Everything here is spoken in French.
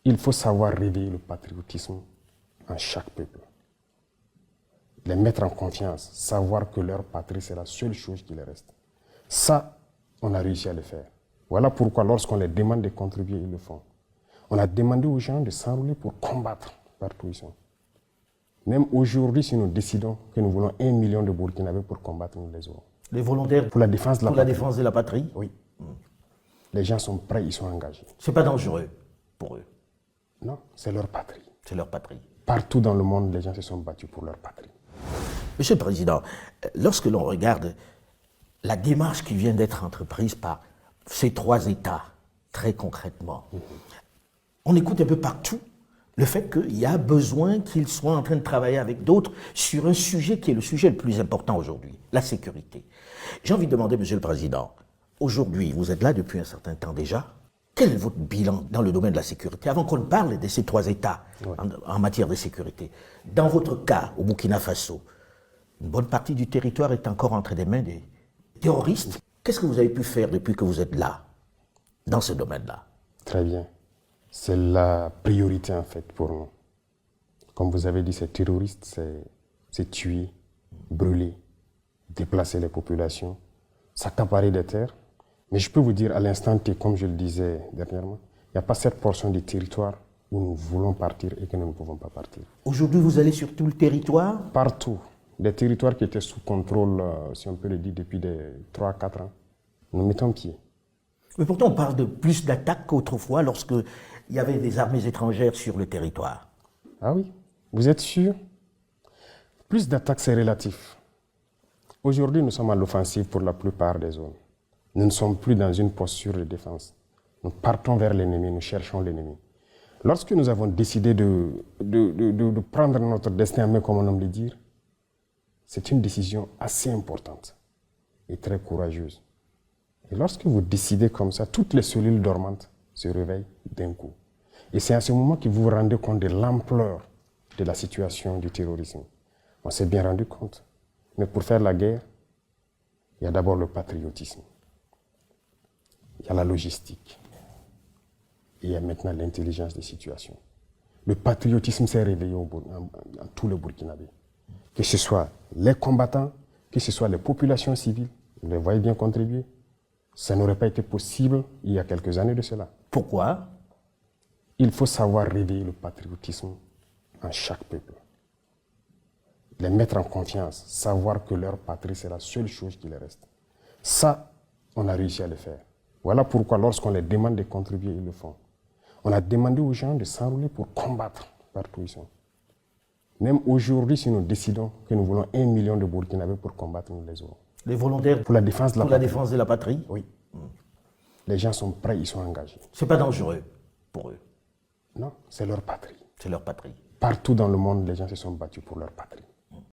Il faut savoir réveiller le patriotisme en chaque peuple. Les mettre en confiance, savoir que leur patrie, c'est la seule chose qui les reste. Ça, on a réussi à le faire. Voilà pourquoi lorsqu'on les demande de contribuer, ils le font. On a demandé aux gens de s'enrôler pour combattre partout où ils sont. Même aujourd'hui, si nous décidons que nous voulons 1 million de Burkinabés pour combattre, nous les aurons. Les volontaires pour la défense de la patrie. Défense de la patrie? Oui. Les gens sont prêts, ils sont engagés. C'est pas dangereux pour eux? Non, c'est leur patrie. C'est leur patrie. Partout dans le monde, les gens se sont battus pour leur patrie. Monsieur le Président, lorsque l'on regarde la démarche qui vient d'être entreprise par ces 3 États, très concrètement, on écoute un peu partout le fait qu'il y a besoin qu'ils soient en train de travailler avec d'autres sur un sujet qui est le sujet le plus important aujourd'hui, la sécurité. J'ai envie de demander, Monsieur le Président, aujourd'hui, vous êtes là depuis un certain temps déjà, quel est votre bilan dans le domaine de la sécurité, avant qu'on parle de ces 3 États en matière de sécurité? Dans votre cas, au Burkina Faso, une bonne partie du territoire est encore entre des mains des terroristes. Qu'est-ce que vous avez pu faire depuis que vous êtes là, dans ce domaine-là? Très bien. C'est la priorité en fait pour nous. Comme vous avez dit, ces terroristes, c'est tuer, brûler, déplacer les populations, s'accaparer des terres. Mais je peux vous dire à l'instant T, comme je le disais dernièrement, il n'y a pas cette portion du territoire où nous voulons partir et que nous ne pouvons pas partir. Aujourd'hui, vous allez sur tout le territoire? Partout. Des territoires qui étaient sous contrôle, si on peut le dire, depuis 3 à 4 ans. Nous mettons pied. Mais pourtant, on parle de plus d'attaques qu'autrefois lorsqu'il y avait des armées étrangères sur le territoire. Ah oui? Vous êtes sûr? Plus d'attaques, c'est relatif. Aujourd'hui, nous sommes à l'offensive pour la plupart des zones. Nous ne sommes plus dans une posture de défense. Nous partons vers l'ennemi, nous cherchons l'ennemi. Lorsque nous avons décidé de prendre notre destin en main, comme on aime le dire, c'est une décision assez importante et très courageuse. Et lorsque vous décidez comme ça, toutes les cellules dormantes se réveillent d'un coup. Et c'est à ce moment que vous vous rendez compte de l'ampleur de la situation du terrorisme. On s'est bien rendu compte. Mais pour faire la guerre, il y a d'abord le patriotisme. Il y a la logistique. Et il y a maintenant l'intelligence des situations. Le patriotisme s'est réveillé dans tout le Burkinabé. Que ce soit les combattants, que ce soit les populations civiles, vous les voyez bien contribuer. Ça n'aurait pas été possible il y a quelques années de cela. Pourquoi? Il faut savoir réveiller le patriotisme en chaque peuple. Les mettre en confiance, savoir que leur patrie, c'est la seule chose qui les reste. Ça, on a réussi à le faire. Voilà pourquoi lorsqu'on les demande de contribuer, ils le font. On a demandé aux gens de s'enrôler pour combattre partout où ils sont. Même aujourd'hui, si nous décidons que nous voulons 1 million de Burkinabés pour combattre, nous les aurons. Les volontaires pour la défense de la patrie. Défense de la patrie? Oui. Les gens sont prêts, ils sont engagés. C'est pas dangereux pour eux? Non, c'est leur patrie. C'est leur patrie. Partout dans le monde, les gens se sont battus pour leur patrie.